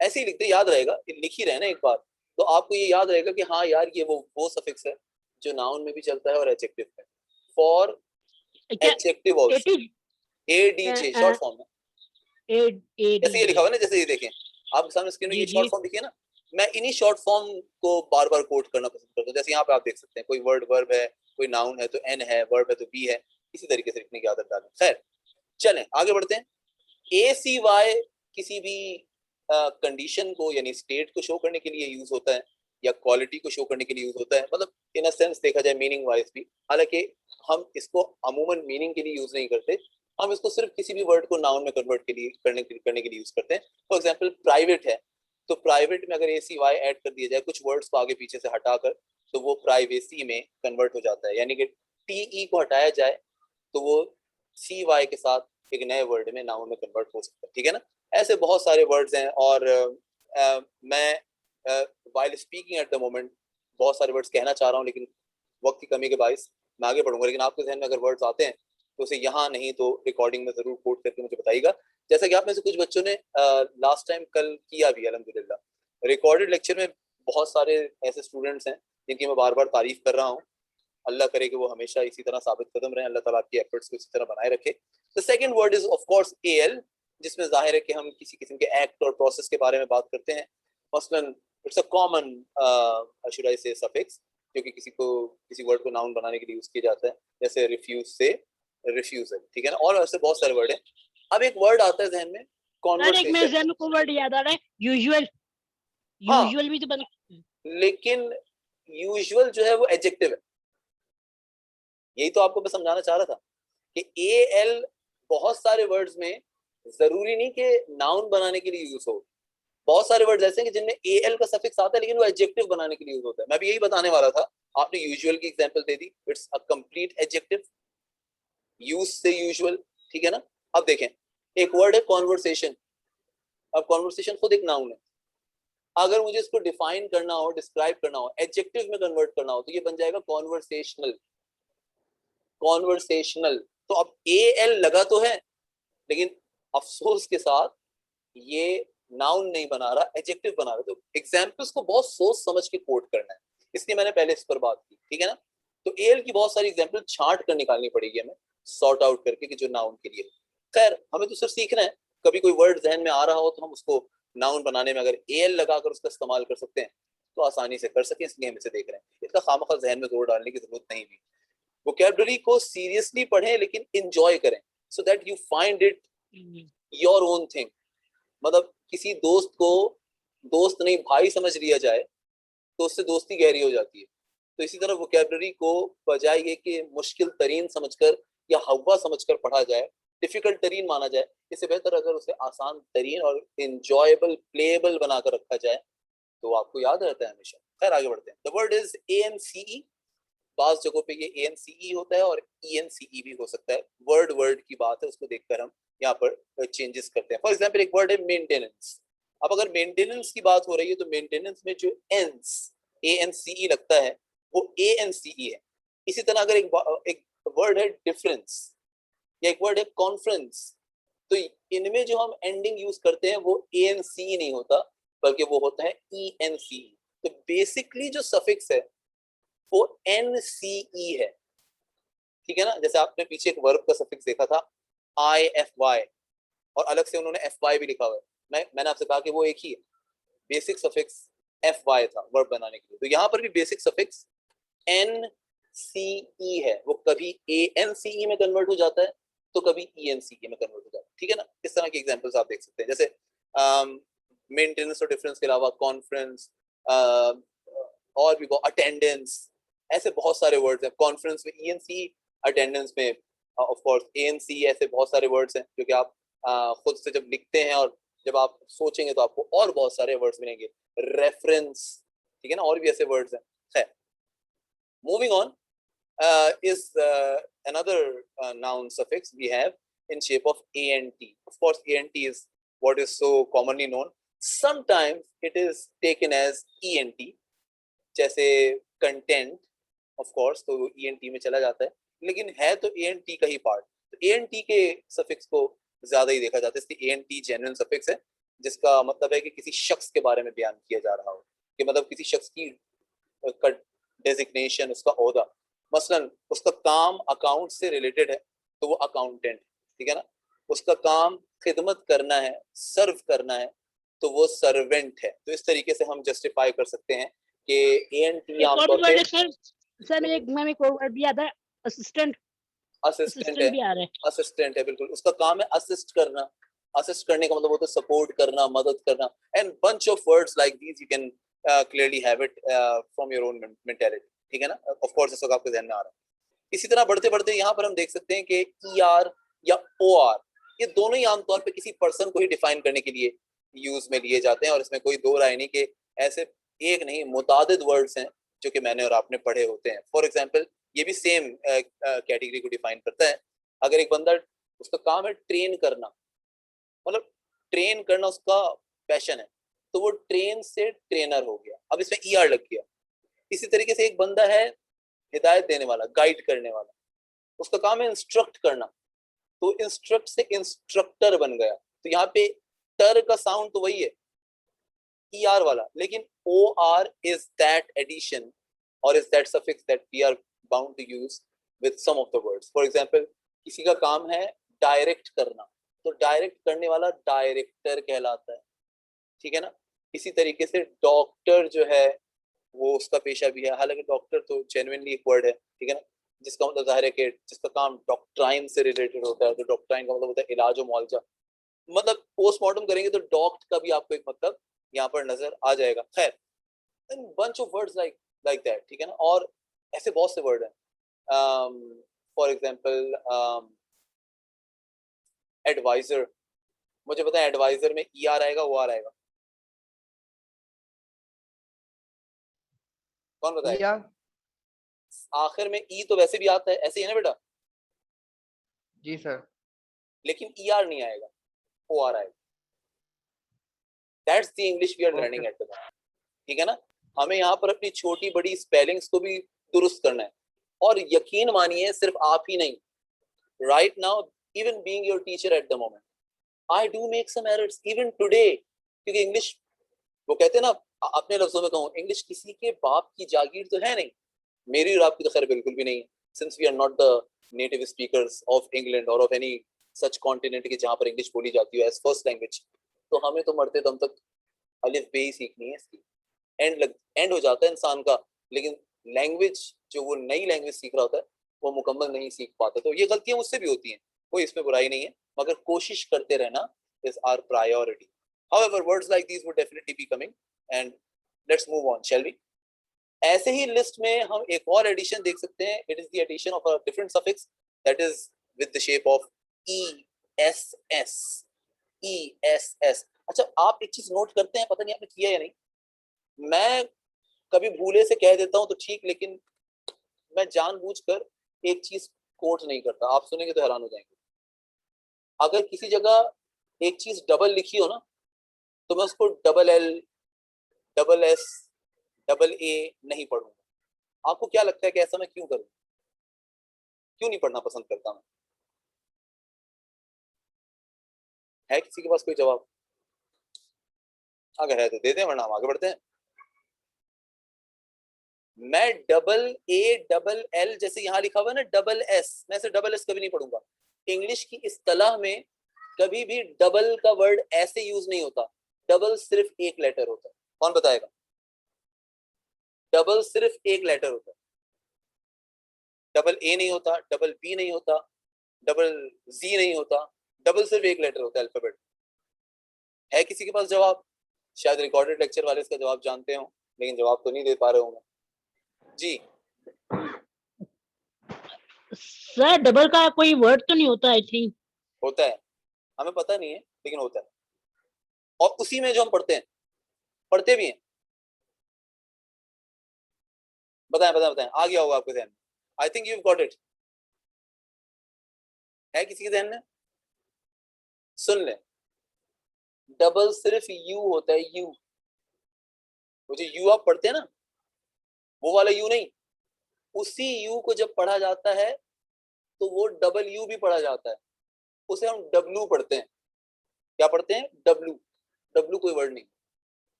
ऐसे ही लिखते, याद रहेगा, लिख ही रहे ना एक बार, तो आपको ये याद रहेगा कि हाँ यार ये वो सफिक्स है जो नाउन में भी चलता है और एडजेक्टिव में। फॉर क्या adjective also, eighty ADJ short form है। ए ए डी जैसे ये लिखा जे हुआ है ना, जैसे ये देखें आप सामने स्क्रीन में, जी ये जी शॉर्ट फॉर्म दिखी है ना। मैं इन्हीं शॉर्ट फॉर्म को बार बार कोट करना पसंद करता हूँ। जैसे यहाँ पे आप देख सकते हैं कोई वर्ड वर्ब है, कोई नाउन है तो N है, वर्ब है तो B है, इसी तरीके से लिखने की आदत डालें। खैर चलें आगे बढ़ते हैं। ACY किसी भी कंडीशन को यानी स्टेट को शो करने के लिए यूज होता है या क्वालिटी को शो करने के लिए यूज होता है, मतलब इन अ सेंस देखा जाए मीनिंग वाइज भी। हालांकि हम इसको अमूमन मीनिंग के लिए यूज नहीं करते, हम इसको सिर्फ किसी भी वर्ड को नाउन में कन्वर्ट के लिए करने के लिए यूज करते हैं। फॉर एग्जांपल प्राइवेट है तो प्राइवेट में अगर ACY ऐड कर दिया जाए कुछ वर्ड्स को आगे पीछे से हटाकर, तो वो प्राइवेसी में कन्वर्ट हो जाता है। यानी कि TE को हटाया जाए तो वो CY के साथ एक नए वर्ड में नाउन में कन्वर्ट हो सकता है, ठीक है ना। ऐसे बहुत सारे वर्ड्स हैं, और मैं while speaking at the moment बहुत सारे वर्ड्स कहना चाह रहा हूँ, लेकिन वक्त की कमी के बायस मैं आगे बढ़ूंगा। लेकिन आपके जहन में अगर वर्ड्स आते हैं तो उसे यहाँ नहीं तो रिकॉर्डिंग में जरूर कोट करके मुझे बताइएगा। जैसा कि आप में से कुछ बच्चों ने लास्ट टाइम कल किया भी अल्हम्दुलिल्लाह। रिकॉर्डेड लेक्चर में बहुत सारे ऐसे स्टूडेंट्स हैं जिनकी मैं बार बार तारीफ कर रहा हूँ। अल्लाह करे कि वो हमेशा इसी तरह साबित कदम रहे, अल्लाह ताला आपकी एफर्ट्स को इसी तरह बनाए रखे। The second word is of course AL, जिसमें जाहिर है कि हम किसी किस्म के एक्ट और प्रोसेस के बारे में बात करते हैं। मसलन it's a common should I से सफिक्स, जो कि किसी वर्ड को नाउन बनाने के लिए यूज किया जाता है, जैसे रिफ्यूज से रिफ्यूजल, ठीक है ना। और ऐसे बहुत सारे वर्ड हैं। अब एक वर्ड आता है जहन में, सर एक मेरे कॉन्वर्सेशन। जहन में को वर्ड याद आ रहा है, यूजुअल। हाँ, यूजुअल भी तो बना। लेकिन यूजुअल जो है वो एडजेक्टिव है। यही तो आपको मैं समझाना चाह रहा था कि AL बहुत सारे वर्ड्स में जरूरी नहीं कि नाउन बनाने के लिए यूज हो। बहुत सारे वर्ड्स ऐसे हैं कि जिनमें AL का सफिक्स आता है, लेकिन वो एडजेक्टिव बनाने के लिए यूज होता है। मैं भी यही बताने वाला था, आपने यूजुअल की example they the, it's a complete adjective, use से यूजुअल, ठीक है ना। अब देखें, एक वर्ड है कॉन्वर्सेशन। अब कॉन्वर्सेशन खुद एक नाउन है। अगर मुझे इसको डिफाइन करना हो, डिस्क्राइब करना हो, एडजेक्टिव में कन्वर्ट करना हो, तो ये बन जाएगा कॉन्वर्सेशनल। कॉन्वर्सेशनल। तो अब AL लगा तो है, लेकिन अफसोस के साथ ये नाउन नहीं बना रहा, एडजेक्टिव बना रहा। तो एग्जांपल्स को बहुत सोच समझ के कोट करना है, इसलिए मैंने पहले इस पर बात की, ठीक है ना। तो AL की बहुत सारी एग्जांपल छांट कर निकालनी पड़ेगी हमें, सॉर्ट आउट करके कि जो नाउन के लिए। खैर, हमें तो सिर्फ सीखना है। कभी कोई वर्ड जहन में आ रहा हो तो हम उसको नाउन बनाने में अगर AL लगाकर उसका इस्तेमाल कर सकते हैं तो आसानी से कर सकें, इसलिए हम इसे देख रहे हैं। इसका खामखा जहन में जोर डालने की जरूरत नहीं भी। वोकैबुलरी को सीरियसली पढ़ें, लेकिन इंजॉय करें, so that you find it your own thing. मतलब किसी दोस्त को दोस्त नहीं भाई समझ लिया जाए तो उससे दोस्ती गहरी हो जाती है। तो इसी तरह वोकैबुलरी को बजाय ये कि मुश्किल तरीन समझकर या हवा समझकर पढ़ा जाए, डिफिकल्ट तरीन माना जाए, इससे बेहतर अगर उसे आसान तरीन और इंजॉयबल प्लेएबल बनाकर रखा जाए तो आपको याद रहता है हमेशा। खैर, आगे बढ़ते हैं। The word is ANCE। बास जगहों पे ये ANCE होता है और ENCE भी हो सकता है। वर्ड वर्ड की बात है, उसको देखकर हम यहाँ पर चेंजेस करते हैं। फॉर एग्जाम्पल, एक वर्ड है मेंटेनेंस। अब अगर मेंटेनेंस की बात हो रही है तो मेंटेनेंस में जो एंस ANCE लगता है वो ANCE है। इसी तरह अगर एक वर्ड है डिफरेंस या एक वर्ड है कॉन्फ्रेंस, तो इनमें जो हम एंडिंग यूज करते हैं वो ANCE नहीं होता, बल्कि वो होता है ENCE। तो बेसिकली जो सफिक्स है वो NCE है, ठीक है ना। जैसे आपने पीछे एक वर्ब का सफिक्स देखा था IFY, और अलग से उन्होंने FY भी लिखा हुआ है। मैंने आपसे कहा कि वो एक ही है। बेसिक सफिक्स FY था वर्ब बनाने के लिए। तो यहाँ पर भी बेसिक सफिक्स NCE है। वो कभी ANCE में कन्वर्ट हो जाता है तो कभी ENCE में कन्वर्ट हो जाता है, ठीक है ना। इस तरह के एग्जाम्पल्स आप देख सकते हैं। जैसे मेंटेनेंस और डिफरेंस के अलावा कॉन्फ्रेंस, और भी अटेंडेंस, ऐसे बहुत सारे वर्ड्स हैं। कॉन्फ्रेंस में ENCE, अटेंडेंस में ऑफ कोर्स ANCE। ऐसे बहुत सारे वर्ड्स हैं जो कि आप खुद से जब लिखते हैं और जब आप सोचेंगे तो आपको और बहुत सारे वर्ड्स मिलेंगे। रेफरेंस, ठीक है ना, और भी ऐसे वर्ड्स हैं। है moving on, is another noun suffix we have in shape of ANT. Of course, ANT is what is so commonly known. Sometimes it is taken as ENT, जैसे content, of course, तो ENT में चला जाता है, लेकिन है तो ANT का ही पार्ट। तो ANT के सफिक्स को ज्यादा ही देखा जाता है, इसलिए ANT जेन्युइन सफिक्स है, जिसका मतलब है कि किसी शख्स के बारे में बयान किया जा रहा हो, कि मतलब किसी शख्स की का डेजिग्नेशन, उसका ओहदा। मसलन उसका काम अकाउंट से रिलेटेड है तो वो अकाउंटेंट, ठीक है ना। उसका काम खिदमत करना है, सर्व करना है, तो वो सर्वेंट है। तो इस तरीके से हम जस्टिफाई कर सकते हैं कि ANT आमतौर पे सर एक वर्ड भी आता है, असिस्टेंट। असिस्टेंट है। असिस्टेंट भी आ रहा है। असिस्टेंट है, बिल्कुल। उसका काम है असिस्ट करना। असिस्ट करने का मतलब होता है सपोर्ट करना, मदद करना, and bunch of words like these you can clearly have it from your own mentality, ठीक है ना। ऑफ कोर्स इस वक्त आपके ध्यान में आ रहा है। इसी तरह बढ़ते बढ़ते यहाँ पर हम देख सकते हैं कि ER या OR, ये दोनों ही आमतौर पे किसी पर्सन को ही डिफाइन करने के लिए यूज में लिए जाते हैं और इसमें कोई दो राय नहीं कि ऐसे एक नहीं मुतादिद वर्ड्स हैं जो कि मैंने और आपने पढ़े होते हैं। फॉर एग्जाम्पल ये भी सेम कैटेगरी को डिफाइन करता है। अगर एक बंदा उसका काम है ट्रेन करना, मतलब ट्रेन करना उसका पैशन है, तो वो ट्रेन से ट्रेनर हो गया, अब इसमें ईआर लग गया। इसी तरीके से एक बंदा है हिदायत देने वाला, गाइड करने वाला, उसका काम है इंस्ट्रक्ट करना, तो इंस्ट्रक्ट से इंस्ट्रक्टर बन गया। तो यहाँ पे टर का साउंड तो वही है ईआर वाला, लेकिन O R is that addition और is that suffix that we are bound to use with some of the words. For example किसी का काम है डायरेक्ट करना, तो डायरेक्ट करने वाला डायरेक्टर कहलाता है, ठीक है ना। इसी तरीके से डॉक्टर जो है वो उसका पेशा भी है, हालांकि डॉक्टर तो जेन्युइनली एक वर्ड है, ठीक है ना, जिसका मतलब जाहिर है कि जिसका काम डॉक्ट्राइन से रिलेटेड होता है, तो डॉक्ट्राइन का मतलब होता है इलाज और मुआवजा। मतलब पोस्टमार्टम करेंगे तो डॉक्ट का भी आपको एक मतलब यहाँ पर नजर आ जाएगा। खैर bunch of words like that, ठीक है ना। और ऐसे बहुत से वर्ड हैं, फॉर एग्जांपल एडवाइजर, मुझे पता है एडवाइजर में ई आर आएगा, ओ आर आएगा, कौन बताएगा? या आखिर में ई तो वैसे भी आता है, ऐसे ही है ना बेटा, जी सर, लेकिन ई आर नहीं आएगा, ओ आर आएगा। That's the English we are learning at the moment, ठीक है ना। हमें यहाँ पर अपनी छोटी बड़ी स्पेलिंग्स को भी दुरुस्त करना है, और यकीन मानिए सिर्फ आप ही नहीं, right now even being your teacher at the moment I do make some errors even today, क्योंकि इंग्लिश वो कहते हैं ना, अपने लफ्जों में कहूँ, इंग्लिश किसी के बाप की जागीर तो है नहीं, मेरी और आपकी तो खैर बिल्कुल भी नहीं है, since we are not the native speakers of England और ऑफ एनी सच कॉन्टिनेंट के जहाँ पर इंग्लिश बोली जाती है एज फर्स्ट लैंग्वेज। तो हमें तो मरते दम तक अलिफ बे ही सीखनी है, इसकी एंड हो जाता है इंसान का, लेकिन लैंग्वेज जो वो नई लैंग्वेज सीख रहा होता है वो मुकम्मल नहीं सीख पाता। तो ये गलतियां मुझसे भी होती हैं, कोई इसमें बुराई नहीं है, मगर कोशिश करते रहना is our priority. However, words like these would definitely be coming, and let's move on, shall we? ऐसे ही लिस्ट में हम एक और एडिशन देख सकते हैं, it is the addition of a different suffix that is with the shape of E S S, E S S. अच्छा आप एक चीज नोट करते हैं, पता नहीं आपने किया या नहीं, मैं कभी भूले से कह देता हूं तो ठीक, लेकिन मैं जानबूझकर एक चीज कोट नहीं करता, आप सुनेंगे तो हैरान हो जाएंगे। अगर किसी जगह एक चीज डबल लिखी हो ना, तो मैं उसको double L, double S, double A नहीं पढ़ूंगा। आपको क्या लगता है कि ऐसा मैं क्यों करूं? क्यों नहीं पढ़ना पसंद करता मैं? है किसी के पास कोई जवाब? अगर है तो दे दें, वरना हम आगे बढ़ते हैं। मैं डबल ए डबल एल जैसे यहां लिखा हुआ है ना डबल एस, मैं इसे डबल एस कभी नहीं पढ़ूंगा। इंग्लिश की इस्तेलाह में कभी भी डबल का वर्ड ऐसे यूज नहीं होता, डबल सिर्फ एक लेटर होता है। कौन बताएगा? डबल सिर्फ एक लेटर होता है, डबल ए नहीं होता, डबल बी नहीं होता, डबल जी नहीं होता, डबल सिर्फ एक लेटर होता है अल्फाबेट। है किसी के पास जवाब? शायद रिकॉर्डेड लेक्चर वाले इसका जवाब जानते हो, लेकिन जवाब तो नहीं दे पा रहे होंगे जी। सर डबल का कोई वर्ड तो नहीं होता आई थिंक? होता है, हमें पता नहीं है लेकिन होता है, और उसी में जो हम पढ़ते हैं, पढ़ते भी हैं। बताएं बताएं बताएं, आ गया होगा आपके ध्यान में, I think you got it. है किसी के ध्यान में? सुन ले, डबल सिर्फ यू होता है, यू, वो जो यू आप पढ़ते हैं ना, वो वाला यू नहीं, उसी यू को जब पढ़ा जाता है तो वो डबल यू भी पढ़ा जाता है, उसे हम डब्लू पढ़ते हैं। क्या पढ़ते हैं? डब्लू। डब्लू कोई वर्ड नहीं,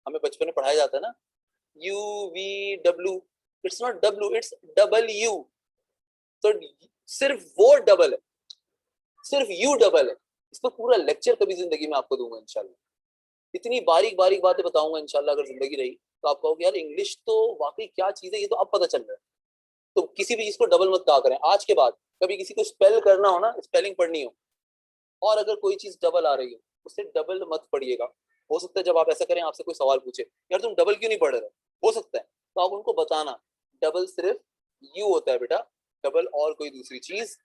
हमें बचपन में पढ़ाया जाता है ना, you V W, it's not W, it's double U. तो सिर्फ वो डबल है, सिर्फ यू डबल है। इस पर पूरा लेक्चर कभी जिंदगी में आपको दूंगा इंशाल्लाह, इतनी बारीक बारीक बातें बताऊंगा इंशाल्लाह, अगर जिंदगी रही तो आप कहोगे यार इंग्लिश तो वाकई क्या चीज है, ये तो अब पता चल रहा है। तो किसी भी चीज को डबल मत कहा करें। आज के बाद कभी किसी को स्पेल करना हो ना, स्पेलिंग पढ़नी हो, और अगर कोई चीज डबल आ रही हो, उससे डबल मत पढ़िएगा। हो सकता है जब आप ऐसा करें आपसे कोई सवाल पूछे, यार तुम डबल क्यों नहीं पढ़ रहे, हो सकता है तो आप उनको बताना डबल सिर्फ यू होता है बेटा, डबल और कोई दूसरी चीज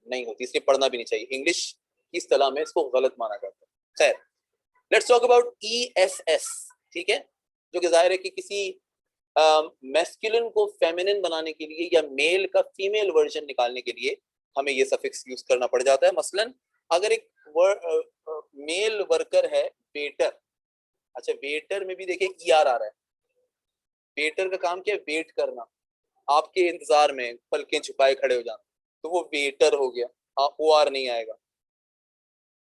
नहीं होती, इसलिए पढ़ना भी नहीं चाहिए। इंग्लिश की इस्तेलाह में इसको गलत माना जाता है। खैर लेट्स टॉक अबाउट ESS, ठीक है, जो कि जाहिर है कि किसी मैस्कुलिन को फेमिनिन बनाने के लिए या मेल का फीमेल वर्जन निकालने के लिए हमें ये सफिक्स यूज करना पड़ जाता है। मसलन अगर एक मेल वर्कर है वेटर, अच्छा वेटर में भी देखिए ER आ रहा है, वेटर का काम क्या है, वेट करना, आपके इंतजार में पलकें छुपाए खड़े हो जाना, तो वो वेटर हो गया, OR नहीं आएगा।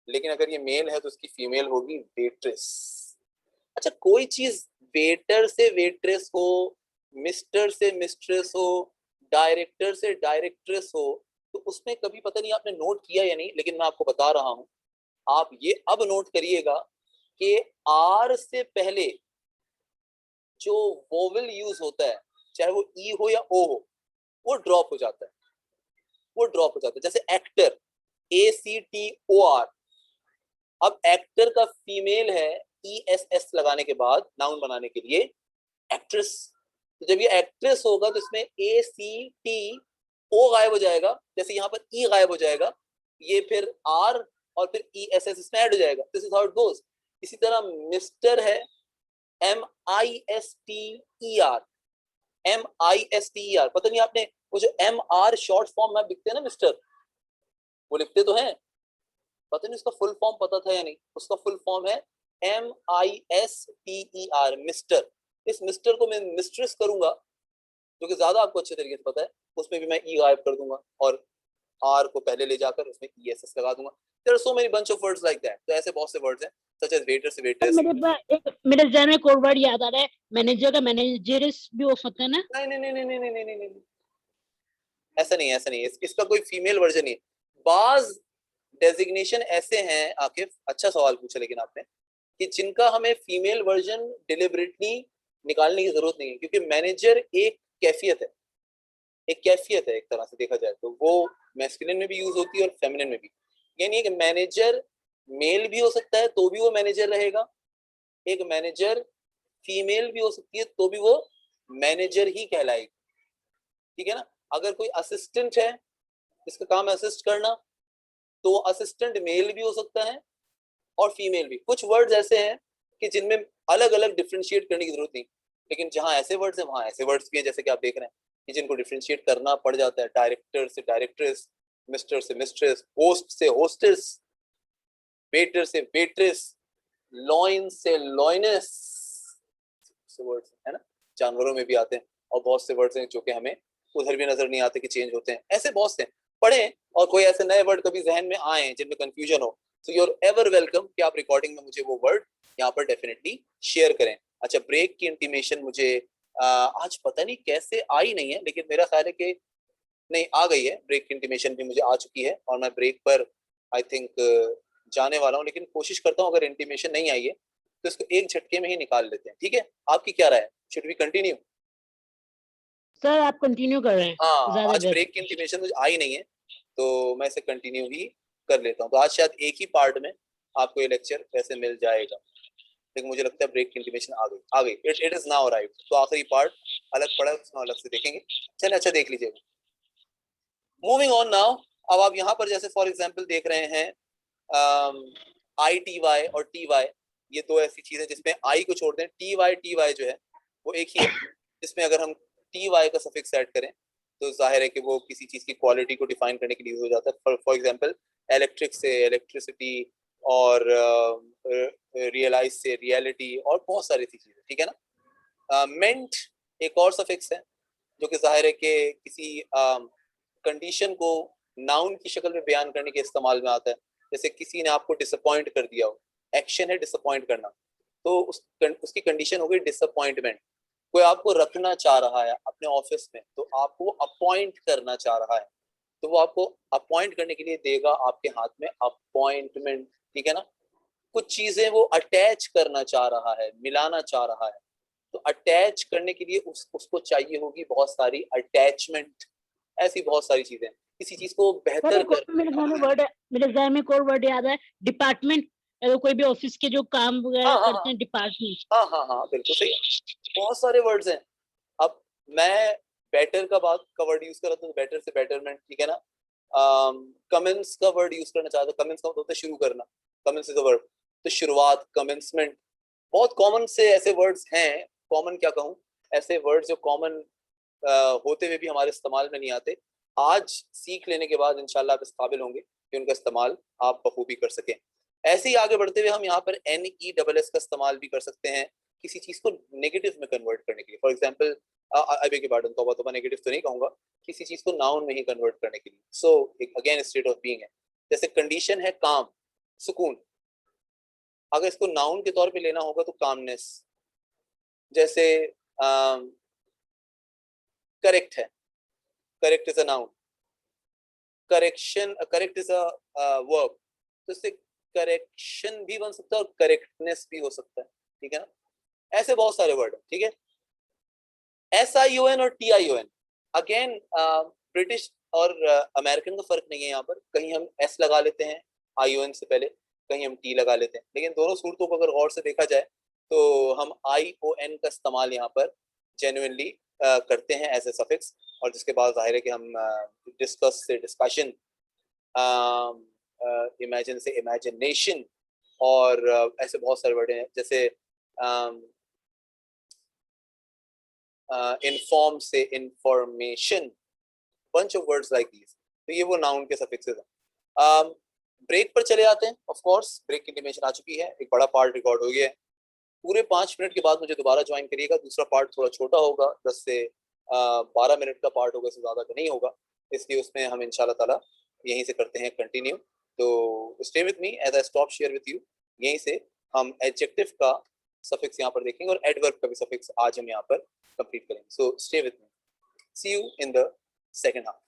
लेकिन अगर ये मेल है तो उसकी फीमेल होगी वेट्रेस। अच्छा कोई चीज वेटर से वेट्रेस हो, मिस्टर से मिस्ट्रेस हो, डायरेक्टर से डायरेक्ट्रेस हो, तो उसमें कभी पता नहीं आपने नोट किया या नहीं, लेकिन मैं आपको बता रहा हूं, आप ये अब नोट करिएगा कि R से पहले जो वोवेल यूज होता है, चाहे वो E हो या O हो, वो ड्रॉप हो जाता है, वो ड्रॉप हो जाता है। जैसे एक्टर, ACTOR, अब एक्टर का फीमेल है ESS लगाने के बाद नाउन बनाने के लिए एक्ट्रेस, तो जब ये एक्ट्रेस होगा तो इसमें ACTO गायब हो जाएगा, जैसे यहाँ पर E गायब हो जाएगा, ये फिर R और फिर ESS इसमें ऐड हो जाएगा। This is how it goes. इसी तरह मिस्टर है MISTER, MISTER, पता नहीं आपने वो जो MR शॉर्ट फॉर्म में लिखते हैं ना मिस्टर, वो लिखते तो हैं, पता नहीं उसका फुल फॉर्म पता था या नहीं, उसका फुल फॉर्म है MISTER, मिस्टर। इस मिस्टर को मैं मिस्ट्रेस करूंगा, जो कि ज्यादा आपको अच्छे तरीके से पता है, उसमें भी मैं E गायब कर दूंगा और R को पहले ले जाकर उसमें ESS लगा दूंगा। There are so many bunch of words like that. तो ऐसे बहुत से वर्ड्स हैं, such as waiter से waitress। मेरे जहन में एक और वर्ड याद आ रहा है, मैनेजर का मैनेजरिस भी हो सकता है ना? नहीं नहीं नहीं नहीं नहीं नहीं नहीं नहीं, ऐसा नहीं, ऐसा नहीं, इसका कोई फीमेल वर्जन नहीं है। बाज डेजिग्नेशन ऐसे हैं आकिफ, अच्छा सवाल पूछा लेकिन आपने, कि जिनका हमें फीमेल वर्जन डिलिबरेटली निकालने की जरूरत नहीं है, क्योंकि मैनेजर एक कैफियत है, एक कैफियत है एक तरह से देखा जाए तो, वो मैस्कुलिन में भी यूज होती है और फेमिनिन में भी। ये नहीं है कि मैनेजर मेल भी हो सकता है तो भी वो मैनेजर रहेगा, एक मैनेजर फीमेल भी हो सकती है तो भी वो मैनेजर ही कहलाएगी, ठीक है ना। अगर कोई असिस्टेंट है, इसका काम है असिस्ट करना, तो असिस्टेंट मेल भी हो सकता है और फीमेल भी। कुछ वर्ड्स ऐसे हैं कि जिनमें अलग अलग डिफ्रेंशिएट करने की जरूरत नहीं, लेकिन जहां ऐसे वर्ड्स हैं वहां ऐसे वर्ड्स भी हैं, जैसे कि आप देख रहे हैं कि जिनको डिफ्रेंशिएट करना पड़ जाता है। डायरेक्टर से डायरेक्ट्रेस, मिस्टर से मिस्ट्रेस, होस्ट से होस्टेस, वेटर से वेट्रेस, लॉइन से लॉइनेस, वर्ड्स है ना, जानवरों में भी आते हैं, और बहुत से वर्ड्स हैं जो कि हमें उधर भी नजर नहीं आते कि चेंज होते हैं। ऐसे बहुत से पढ़ें, और कोई ऐसे नए वर्ड कभी जहन में आए जिनमें कंफ्यूजन हो, तो यू आर एवर वेलकम कि आप रिकॉर्डिंग में मुझे वो वर्ड यहाँ पर डेफिनेटली शेयर करें। अच्छा ब्रेक की इंटीमेशन मुझे आज पता नहीं कैसे आई नहीं है, लेकिन मेरा ख्याल है कि नहीं आ गई है, ब्रेक की इंटीमेशन भी मुझे आ चुकी है और मैं ब्रेक पर आई थिंक जाने वाला हूँ, लेकिन कोशिश करता हूँ अगर इंटीमेशन नहीं आई है तो इसको एक झटके में ही निकाल लेते हैं, ठीक है। आपकी क्या राय है, शुड वी कंटिन्यू? सर आप कंटिन्यू कर रहे हैं, हाँ, ज्यादा आज ब्रेक की इंटीमेशन मुझे आई नहीं है तो मैं इसे कंटिन्यू ही कर लेता हूँ। तो आज शायद एक ही पार्ट में आपको ये लेक्चर वैसे मिल जाएगा, लेकिन मुझे लगता है ब्रेक की इंटीमेशन आ गई। It is now arrived. तो आखिरी पार्ट अलग पड़ा, उसमें अलग से देखेंगे। चलिए अच्छा देख लीजिएगा। मूविंग ऑन नाउ, अब आप यहाँ पर जैसे फॉर एग्जांपल देख रहे हैं ITY और TY, ये दो ऐसी चीजें जिसमें I को छोड़ दें, TY जो है वो एक ही है, जिसमें अगर हम TY का सफिक्स ऐड करें तो जाहिर है कि वो किसी चीज की क्वालिटी को डिफाइन करने के लिए हो जाता है। फॉर एग्जांपल इलेक्ट्रिक से इलेक्ट्रिसिटी, और रियलाइज से रियलिटी, और बहुत सारी ऐसी चीजें, ठीक है ना। मेंट एक और सफिक्स है जो कि जाहिर है कि किसी कंडीशन को नाउन की शक्ल में बयान करने के इस्तेमाल में आता है। जैसे किसी ने आपको डिसअपॉइंट कर दिया हो, एक्शन है डिसअपॉइंट करना, तो उसकी कंडीशन हो गई डिसअपॉइंटमेंट। कोई आपको रखना चाह रहा है अपने ऑफिस में, तो आपको अपॉइंट करना चाह रहा है, तो वो आपको अपॉइंट करने के लिए देगा आपके हाथ में अपॉइंटमेंट, ठीक है ना। कुछ चीजें वो अटैच करना चाह रहा है, मिलाना चाह रहा है, तो अटैच करने के लिए उसको चाहिए होगी बहुत सारी अटैचमेंट। ऐसी बहुत सारी चीजें, किसी चीज को बेहतर कर, मेरे जहन में एक और वर्ड याद है, डिपार्टमेंट। अगर कोई भी ऑफिस के जो काम वगैरह करते हैं, डिपार्टमेंट। हाँ बिल्कुल सही, बहुत सारे वर्ड्स हैं। अब मैं बेटर का वर्ड यूज कर रहा था, बेटर से बेटरमेंट, ठीक है ना। कमेंस का वर्ड यूज करना चाहता हूँ, कमेंस का मतलब होता है शुरू करना, कमेंस इज अ वर्ब। तो शुरुआत, कमेंसमेंट, बहुत कॉमन से ऐसे वर्ड्स हैं, कॉमन क्या कहूँ, ऐसे वर्ड्स जो कॉमन होते हुए भी हमारे इस्तेमाल में नहीं आते, आज सीख लेने के बाद इंशाल्लाह आप इस काबिल होंगे कि उनका इस्तेमाल आप बखूबी कर सकें। ऐसे ही आगे बढ़ते हुए हम यहाँ पर NESS का इस्तेमाल भी कर सकते हैं किसी चीज को नेगेटिव में कन्वर्ट करने के लिए। फॉर एग्जाम्पल, अभी के पार्डन, तौबा नेगेटिव तो नहीं कहूंगा, किसी चीज को नाउन में ही कन्वर्ट करने के लिए। So again state of being है, जैसे कंडीशन है काम, सुकून, अगर इसको नाउन के तौर पे लेना होगा तो कामनेस। जैसे करेक्ट है, correct is a noun, correction, correct is a verb, तो इससे करेक्शन भी बन सकता है और करेक्टनेस भी हो सकता है, ठीक है ना। ऐसे बहुत सारे वर्ड है, ठीक है। SION और TION, अगेन ब्रिटिश और अमेरिकन का फर्क नहीं है यहाँ पर, कहीं हम S लगा लेते हैं ION से पहले, कहीं हम T लगा लेते हैं, लेकिन दोनों सूरतों को अगर गौर से देखा जाए तो हम ION का इस्तेमाल यहाँ पर जेन्युइनली करते हैं एज ए सफिक्स, और जिसके बाद जाहिर है कि हम डिस्कस से डिस्कशन, इमेजिन से इमेजिनेशन, और ऐसे बहुत सारे वर्ड हैं, जैसे इन्फॉर्म से information, bunch of words like these, तो ये वो नाउन के सफिक्सेस हैं। ब्रेक पर चले जाते हैं। ऑफ कोर्स ब्रेक की इंटीमेशन आ चुकी है, एक बड़ा पार्ट रिकॉर्ड हो गया है, पूरे 5 मिनट के बाद मुझे दोबारा ज्वाइन करिएगा। दूसरा पार्ट थोड़ा छोटा होगा, 10 से 12 मिनट का पार्ट होगा, इससे ज़्यादा का नहीं होगा, इसलिए उसमें हम इंशाल्लाह ताला यहीं से करते हैं कंटिन्यू। तो stay with me as I stop share with you. यहीं से हम एडजेक्टिव का सफिक्स यहाँ पर देखेंगे और एडवर्ब का भी सफिक्स आज हम यहाँ पर कंप्लीट करेंगे। So stay with me, see you in the second half.